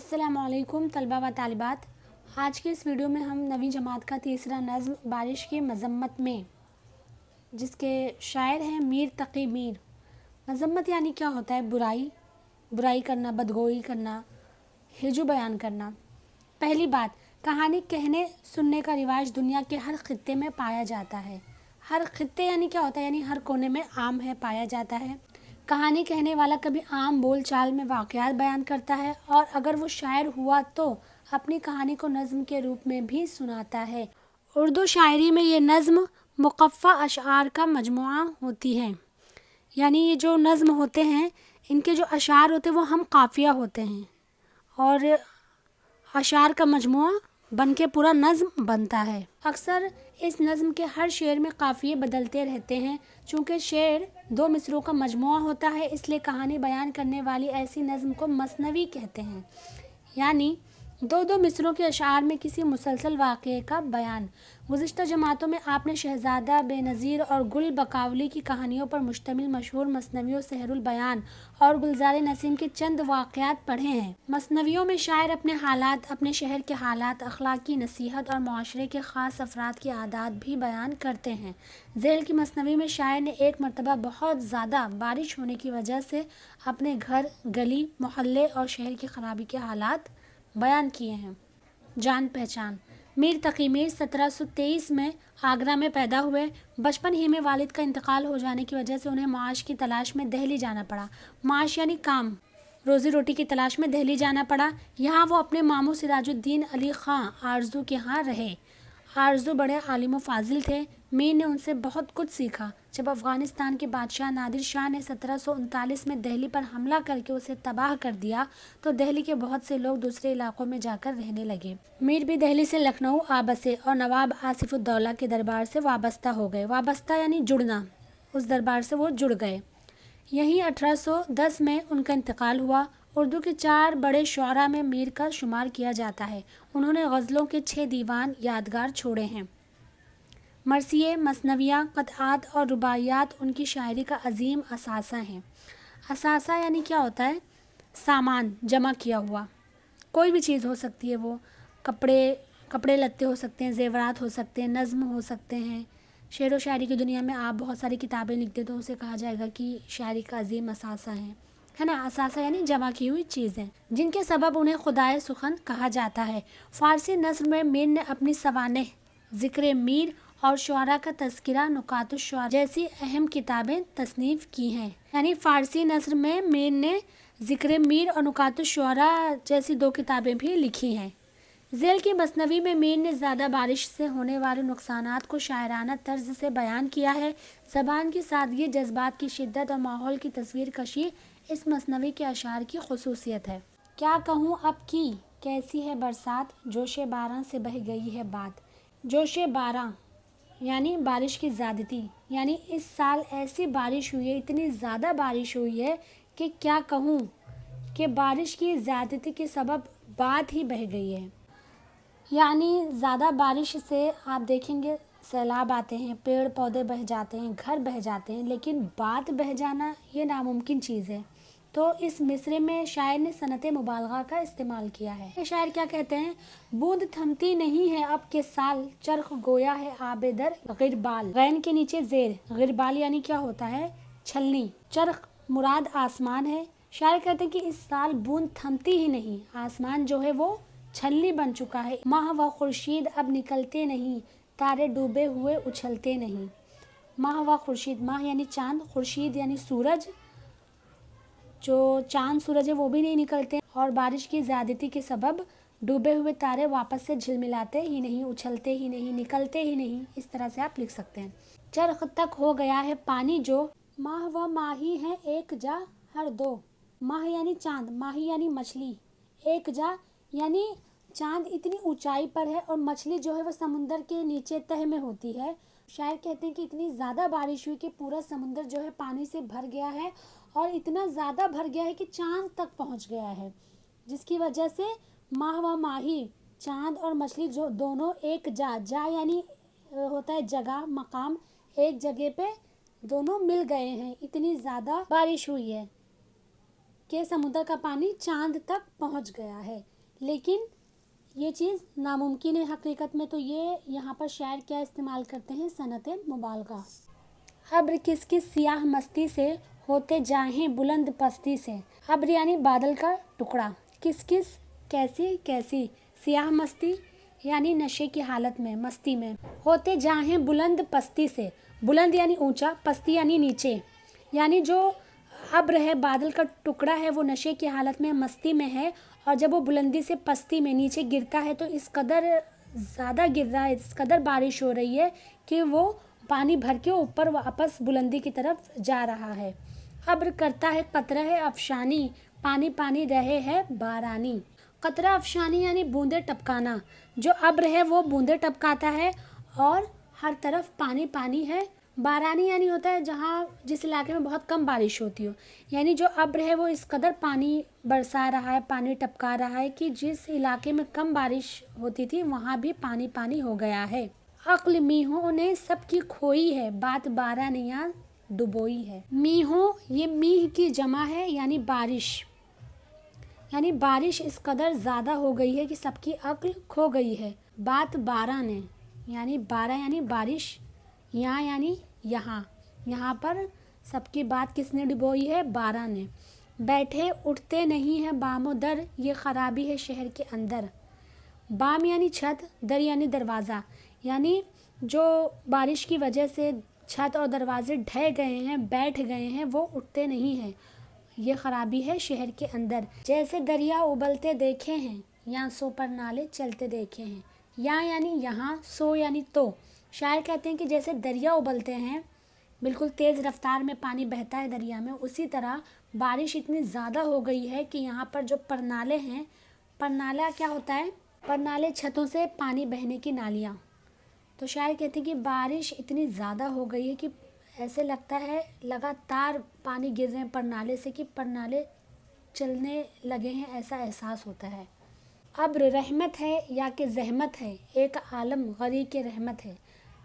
अस्सलाम वालेकुम तलबा व तालिबात। आज के इस वीडियो में हम नवीं जमात का तीसरा नज़्म बारिश की मज़म्मत में, जिसके शायर हैं मीर तकी मीर। मज़म्मत यानी क्या होता है? बुराई करना, बदगोई करना, हिजू बयान करना। पहली बात, कहानी कहने सुनने का रिवाज दुनिया के हर खित्ते में पाया जाता है। हर खित्ते यानी क्या होता है? यानी हर कोने में आम है, पाया जाता है। कहानी कहने वाला कभी आम बोल चाल में वाक़यात बयान करता है और अगर वो शायर हुआ तो अपनी कहानी को नज़्म के रूप में भी सुनाता है। उर्दू शायरी में ये नज़्म मुक़फ़्फ़ा अशआर का मजमुआ होती है। यानी ये जो नज़्म होते हैं, इनके जो अशार होते हैं वो हम काफ़िया होते हैं और अशार का मजमुआ बन के पूरा नज़्म बनता है। अक्सर इस नज़्म के हर शेर में काफ़िये बदलते रहते हैं। चूँकि शेर दो मिसरों का मजमुआ होता है, इसलिए कहानी बयान करने वाली ऐसी नज़्म को मसनवी कहते हैं। यानी दो मिसरों के अशार में किसी मुसलसल वाक़े का बयान। गुज़िश्ता जमातों में आपने शहज़ादा बेनज़ीर और गुल बकावली की कहानियों पर मुश्तमिल मशहूर मसनवियों सहरुल बयान और गुलज़ार नसीम के चंद वाक़यात पढ़े हैं। मसनवियों में शायर अपने हालात, अपने शहर के हालात, अखलाकी नसीहत और माशरे के ख़ास अफराद की आदात भी बयान करते हैं। ज़ेल की मसनवी में शायर ने एक मरतबा बहुत ज़्यादा बारिश होने की वजह से अपने घर, गली, मोहल्ले और शहर की खराबी के हालात बयान किए हैं। जान पहचान। मीर तकी मीर 1723 में आगरा में पैदा हुए। बचपन ही में वालिद का इंतकाल हो जाने की वजह से उन्हें माश की तलाश में दिल्ली जाना पड़ा। माश यानी काम, रोज़ी रोटी की तलाश में दिल्ली जाना पड़ा। यहाँ वो अपने मामू सिराजुद्दीन अली ख़ां आरज़ू के यहाँ रहे। आरज़ू बड़े आलिम व फाजिल थे। मीर ने उनसे बहुत कुछ सीखा। जब अफ़गानिस्तान के बादशाह नादिर शाह ने 1739 में दिल्ली पर हमला करके उसे तबाह कर दिया तो दिल्ली के बहुत से लोग दूसरे इलाकों में जाकर रहने लगे। मीर भी दिल्ली से लखनऊ आ बसे और नवाब आसिफुद्दौला के दरबार से वाबस्ता हो गए। वाबस्ता यानी जुड़ना, उस दरबार से वो जुड़ गए। यहीं 1810 में उनका इंतकाल हुआ। उर्दू के 4 बड़े शुअरा में मीर का शुमार किया जाता है। उन्होंने गज़लों के 6 दीवान यादगार छोड़े हैं। मरसिये, मसनवियाँ, क़तआत और रुबाइयात उनकी शायरी का अजीम असासा हैं। असासा यानी क्या होता है? सामान जमा किया हुआ, कोई भी चीज़ हो सकती है। वो कपड़े लत्ते हो सकते हैं, ज़ेवरात हो सकते हैं, नज़्म हो सकते हैं। शेर व शायरी की दुनिया में आप बहुत सारी किताबें लिख दे तो उसे कहा जाएगा कि शायरी का अजीम असासा है ना। असासा यानी जमा की हुई चीज़ें, जिनके सबब उन्हें खुदाए सुखन कहा जाता है। फ़ारसी नस्र में मीर ने अपनी सवानेह, ज़िक्र मीर और शुअरा का तज़किरा, नुकातुश शुअरा जैसी अहम किताबें तसनीफ़ की हैं। यानी फ़ारसी नस्र में मीर ने ज़िक्र मीर और नुकातुश शुअरा जैसी 2 किताबें भी लिखी हैं। ज़ेल की मसनवी में मीर ने ज़्यादा बारिश से होने वाले नुकसानात को शायराना तर्ज से बयान किया है। ज़बान की सादगी, जज्बात की शिद्दत और माहौल की तस्वीर कशी इस मसनवी के अशार की खुसूसियत है। क्या कहूँ अब की कैसी है बरसात, जोशे बारां से बह गई है बात। जोशे बारां यानी बारिश की ज़्यादती, यानी इस साल ऐसी बारिश हुई है, इतनी ज़्यादा बारिश हुई है कि क्या कहूँ कि बारिश की ज़्यादती के सबब बात ही बह गई है। यानी ज़्यादा बारिश से आप देखेंगे सैलाब आते हैं, पेड़ पौधे बह जाते हैं, घर बह जाते हैं, लेकिन बात बह जाना ये नामुमकिन चीज़ है। तो इस मिसरे में शायर ने सनत मुबालगा का इस्तेमाल किया है। ये शायर क्या कहते हैं? बूंद थमती नहीं है अब के साल, चरख गोया है आबेदर गिरबाल। गैन के नीचे जेर, गिरबाल यानी क्या होता है? छलनी। चरख मुराद आसमान है। शायर कहते हैं कि इस साल बूंद थमती ही नहीं, आसमान जो है वो छलनी बन चुका है। माह व खुर्शीद अब निकलते नहीं, तारे डूबे हुए उछलते नहीं। माह व खुर्शीद, माह यानी चाँद, खुर्शीद यानी सूरज, जो चाँद सूरज है वो भी नहीं निकलते और बारिश की ज़्यादती के सबब डूबे हुए तारे वापस से झिलमिलाते ही नहीं, उछलते ही नहीं, निकलते ही नहीं। इस तरह से आप लिख सकते हैं। चरख तक हो गया है पानी जो, माह व माही है एक जा हर दो। माह यानी चाँद, माही यानी मछली, एक जा यानी चाँद इतनी ऊंचाई पर है और मछली जो है वो समुंदर के नीचे तह में होती है। शायर कहते हैं कि इतनी ज़्यादा बारिश हुई कि पूरा समुंदर जो है पानी से भर गया है और इतना ज़्यादा भर गया है कि चाँद तक पहुंच गया है, जिसकी वजह से माह व माही, चाँद और मछली जो दोनों एक जा यानी होता है जगह, मकाम, एक जगह पे दोनों मिल गए हैं। इतनी ज़्यादा बारिश हुई है। کہ समुद्र का पानी चांद तक पहुंच गया है, लेकिन ये चीज़ नामुमकिन है हकीकत में। तो ये यहाँ पर शायर क्या इस्तेमाल करते हैं, सनत मुबालगा। अब्र किस किस सियाह मस्ती से होते जाहें बुलंद पस्ती से। अब्र यानी बादल का टुकड़ा, किस किस कैसी कैसी, सियाह मस्ती यानी नशे की हालत में, मस्ती में, होते जाहें बुलंद पस्ती से, बुलंद यानी ऊंचा, पस्ती यानी नीचे, यानी जो अब्र है, बादल का टुकड़ा है, वो नशे की हालत में, मस्ती में है, और जब वो बुलंदी से पस्ती में नीचे गिरता है तो इस कदर ज़्यादा गिर रहा है, इस कदर बारिश हो रही है कि वो पानी भर के ऊपर वापस बुलंदी की तरफ जा रहा है। अब्र करता है कतरा है अफशानी, पानी पानी रहे है बारानी। कतरा अफशानी यानी बूंदे टपकाना, जो अब्र है वो बूंदे टपकाता है और हर तरफ पानी पानी है। बारानी यानी होता है जहाँ जिस इलाके में बहुत कम बारिश होती हो, यानी जो अब्र है वो इस कदर पानी बरसा रहा है, पानी टपका रहा है कि जिस इलाके में कम बारिश होती थी वहाँ भी पानी पानी हो गया है। अक्ल मीहों ने सबकी खोई है, बात बारानियाँ डुबोई है। मीहों, ये मीह की जमा है यानी बारिश, यानी बारिश इस कदर ज़्यादा हो गई है कि सबकी अक्ल खो गई है। बात बारह ने, यानी बारह यानी बारिश, यहाँ यानी यहाँ, यहाँ पर सबकी बात किसने डुबोई है, बारह ने। बैठे उठते नहीं है बामो दर, ये ख़राबी है शहर के अंदर। बाम यानी छत, दर यानी दरवाज़ा, यानी जो बारिश की वजह से छत और दरवाजे ढह गए हैं, बैठ गए हैं, वो उठते नहीं हैं, ये ख़राबी है शहर के अंदर। जैसे दरिया उबलते देखे हैं, यहाँ सो पर नाले चलते देखे हैं। यहाँ यानी यहाँ, सो यानी तो। शायर कहते हैं कि जैसे दरिया उबलते हैं, बिल्कुल तेज़ रफ्तार में पानी बहता है दरिया में, उसी तरह बारिश इतनी ज़्यादा हो गई है कि यहाँ पर जो परनाले हैं, परनाला क्या होता है, परनाले छतों से पानी बहने की नालियाँ। तो शायर कहते हैं कि बारिश इतनी ज़्यादा हो गई है कि ऐसे लगता है लगातार पानी गिर रहे हैं परनाले से, कि परनाले चलने लगे हैं, ऐसा एहसास होता है। अब्र रहमत है या कि ज़हमत है, एक आलम गरीब के रहमत है।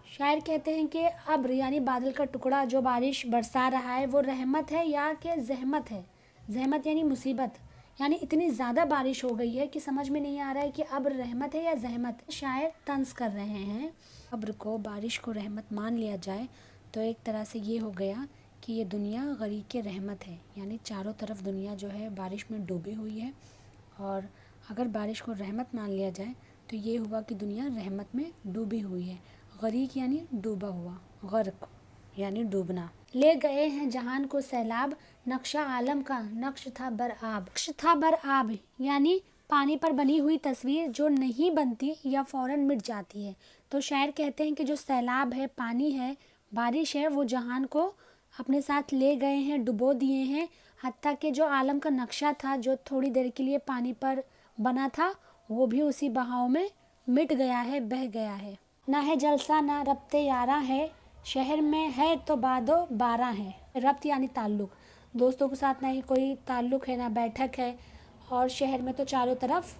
शायर कहते हैं कि अब्र यानी बादल का टुकड़ा जो बारिश बरसा रहा है वो रहमत है या कि ज़हमत है। ज़हमत यानी मुसीबत, यानी इतनी ज़्यादा बारिश हो गई है कि समझ में नहीं आ रहा है कि अब्र रहमत है या ज़हमत। शायर तंज कर रहे हैं। अब्र को, बारिश को रहमत मान लिया जाए तो एक तरह से ये हो गया कि ये दुनिया गरीब के रहमत है, यानी चारों तरफ दुनिया जो है बारिश में डूबी हुई है। और अगर बारिश को रहमत मान लिया जाए तो ये हुआ कि दुनिया रहमत में डूबी हुई है। गरीक यानी डूबा हुआ, गर्क यानी डूबना। ले गए हैं जहान को सैलाब, नक्शा आलम का नक्श था बरआब। नक्श था बरआब यानी पानी पर बनी हुई तस्वीर जो नहीं बनती या फ़ौरन मिट जाती है। तो शायर कहते हैं कि जो सैलाब है, पानी है, बारिश है, वो जहान को अपने साथ ले गए हैं, डुबो दिए हैं। हत्ता कि जो आलम का नक्शा था, जो थोड़ी देर के लिए पानी पर बना था, वो भी उसी बहाव में मिट गया है, बह गया है। ना है जलसा ना रब्ते यारा है, शहर में है तो बादो बारह है। रब्त यानी ताल्लुक़, दोस्तों के साथ ना ही कोई ताल्लुक़ है, ना बैठक है, और शहर में तो चारों तरफ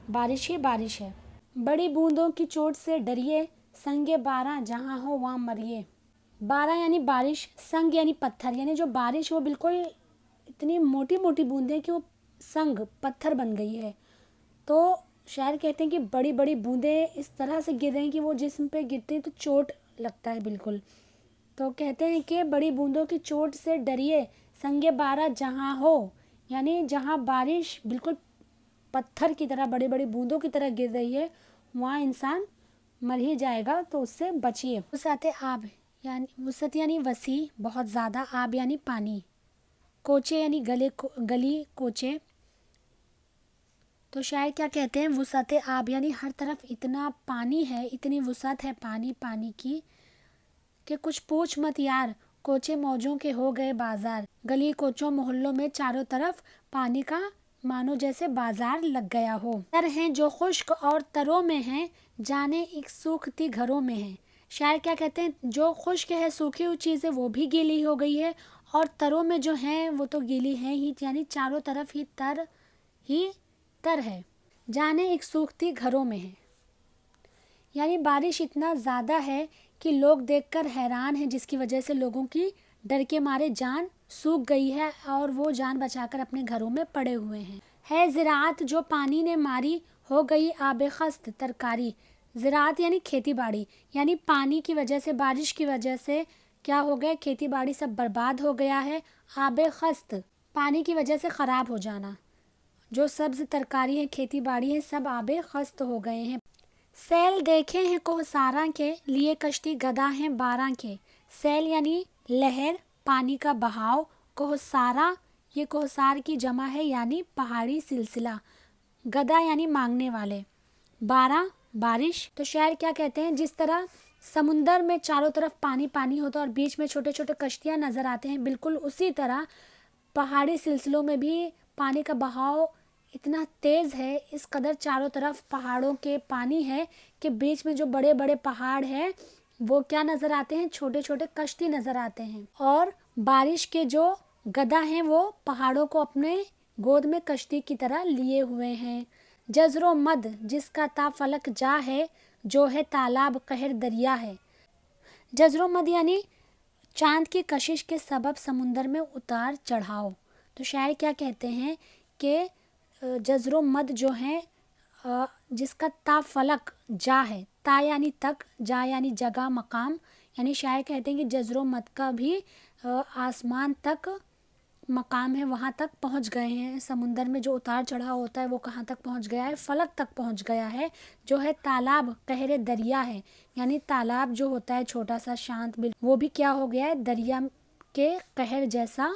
बारिश ही बारिश है। बड़ी बूंदों की चोट से डरिए, संगे बारह जहाँ हो वहाँ मरिए। बारह यानी बारिश, संग यानी पत्थर, यानी जो बारिश वो बिल्कुल इतनी मोटी मोटी बूंदें कि वो संग पत्थर बन गई है। तो शायर कहते हैं कि बड़ी बड़ी बूंदें इस तरह से गिर रही हैं कि वो जिस्म पे गिरती हैं तो चोट लगता है बिल्कुल। तो कहते हैं कि बड़ी बूंदों की चोट से डरिए, संगे बारह जहाँ हो, यानी जहाँ बारिश बिल्कुल पत्थर की तरह, बड़ी बड़ी बूंदों की तरह गिर रही है, वहाँ इंसान मर ही जाएगा, तो उससे बचिए। वसअत आब यानी, वसअत यानी वसी, बहुत ज़्यादा, आब यानी पानी, कोचे यानी गली कोचे। तो शायर क्या कहते हैं, वसअत आब यानी हर तरफ इतना पानी है, इतनी वसअत है पानी पानी की कि कुछ पूछ मत यार, कोचे मौजों के हो गए बाजार। गली कोचों मोहल्लों में चारों तरफ पानी का मानो जैसे बाजार लग गया हो। तर हैं जो खुश्क और तरों में हैं, जाने एक सूखती घरों में हैं। शायर क्या कहते हैं, जो खुश्क है, सूखी हुई चीज़ें वो भी गीली हो गई है, और तरों में जो हैं वो तो गीली हैं ही, यानी चारों तरफ ही तर है। जाने एक सूखती घरों में है, यानी बारिश इतना ज़्यादा है कि लोग देखकर हैरान हैं, जिसकी वजह से लोगों की डर के मारे जान सूख गई है और वो जान बचाकर अपने घरों में पड़े हुए हैं। है ज़राअत जो पानी ने मारी, हो गई आब खस्त तरकारी। ज़राअत यानी खेती बाड़ी, यानी पानी की वजह से, बारिश की वजह से क्या हो गया, खेती बाड़ी सब बर्बाद हो गया है। आब खस्त पानी की वजह से ख़राब हो जाना, जो सब्ज़ तरकारी है, खेती बाड़ी है, सब आब खस्त हो गए हैं। सैल देखे हैं कोहसारा के, लिए कश्ती गदा हैं 12 के। सैल यानी लहर, पानी का बहाव। कोहसारा ये कोहसार की जमा है यानी पहाड़ी सिलसिला। गदा यानी मांगने वाले। 12 बारिश। तो शायर क्या कहते हैं, जिस तरह समुंदर में चारों तरफ पानी पानी होता है और बीच में छोटे छोटे कश्तियाँ नज़र आते हैं, बिल्कुल उसी तरह पहाड़ी सिलसिलों में भी पानी का बहाव इतना तेज़ है, इस कदर चारों तरफ पहाड़ों के पानी है कि बीच में जो बड़े बड़े पहाड़ हैं वो क्या नज़र आते हैं, छोटे छोटे कश्ती नज़र आते हैं। और बारिश के जो गदा हैं वो पहाड़ों को अपने गोद में कश्ती की तरह लिए हुए हैं। जज़रो मद जिसका ता फलक जा है, जो है तालाब कहर दरिया है। जज़रो मद यानी चांद की कशिश के सबब समुंदर में उतार चढ़ाव। तो शायर क्या कहते हैं कि जज़रो मद जो है जिसका ता फलक जा है, ता यानी तक, जा यानी जगह मकाम, यानी शायर कहते हैं कि जज़रो मद का भी आसमान तक मकाम है, वहाँ तक पहुँच गए हैं। समुंदर में जो उतार चढ़ाव होता है वो कहाँ तक पहुँच गया है, फलक तक पहुँच गया है, जो है तालाब कहरे दरिया है, यानी तालाब जो होता है छोटा सा शांत बिल, वो भी क्या हो गया है, दरिया के कहर जैसा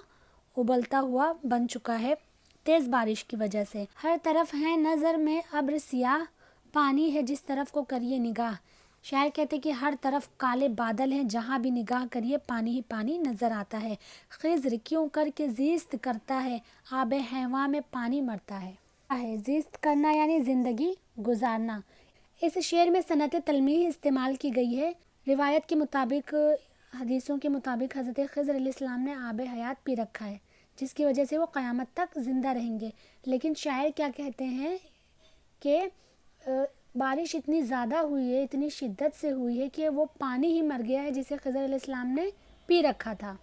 उबलता हुआ बन चुका है तेज़ बारिश की वजह से। हर तरफ है नज़र में अब्र सियाह, पानी है जिस तरफ को करिए निगाह। शायर कहते कि हर तरफ काले बादल हैं, जहाँ भी निगाह करिए पानी ही पानी नज़र आता है। खिज़्र क्यों करके ज़ीस्त करता है, आब हैवा में पानी मरता है। ज़ीस्त करना यानी ज़िंदगी गुजारना। इस शेर में सनत तलमीह इस्तेमाल की गई है। रिवायत के मुताबिक, हदीसों के मुताबिक हज़रत खिज़्र अलैहिस्सलाम ने आब हयात पी रखा है, जिसकी वजह से वो क़यामत तक ज़िंदा रहेंगे। लेकिन शायर क्या कहते हैं कि बारिश इतनी ज़्यादा हुई है, इतनी शिद्दत से हुई है कि वो पानी ही मर गया है जिसे खिज़्र अलैहिस्सलाम ने पी रखा था।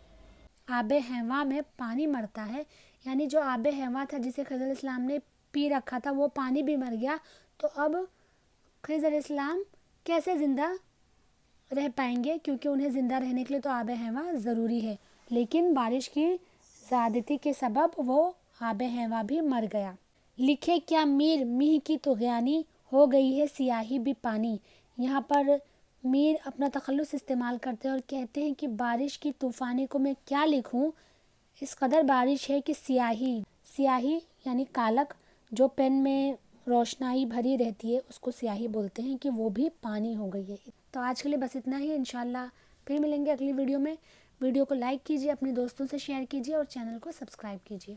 आब हैवा में पानी मरता है, यानी जो आब हैवा था जिसे खिज़्र अलैहिस्सलाम ने पी रखा था वो पानी भी मर गया। तो अब खिज़्र अलैहिस्सलाम कैसे ज़िंदा रह पाएंगे, क्योंकि उन्हें ज़िंदा रहने के लिए तो आब हैवा ज़रूरी है। लेकिन बारिश की ज़्यादती के सबब वो आब हैवा भी मर गया। लिखे क्या मीर मीह की तुग़यानी, हो गई है सियाही भी पानी। यहाँ पर मीर अपना तखल्लुस इस्तेमाल करते हैं और कहते हैं कि बारिश की तूफ़ानी को मैं क्या लिखूं, इस कदर बारिश है कि सियाही, सियाही यानी कालक, जो पेन में रोशनाई भरी रहती है उसको सियाही बोलते हैं, कि वो भी पानी हो गई है। तो आज के लिए बस इतना ही। इंशाल्लाह फिर मिलेंगे अगली वीडियो में। वीडियो को लाइक कीजिए, अपने दोस्तों से शेयर कीजिए और चैनल को सब्सक्राइब कीजिए।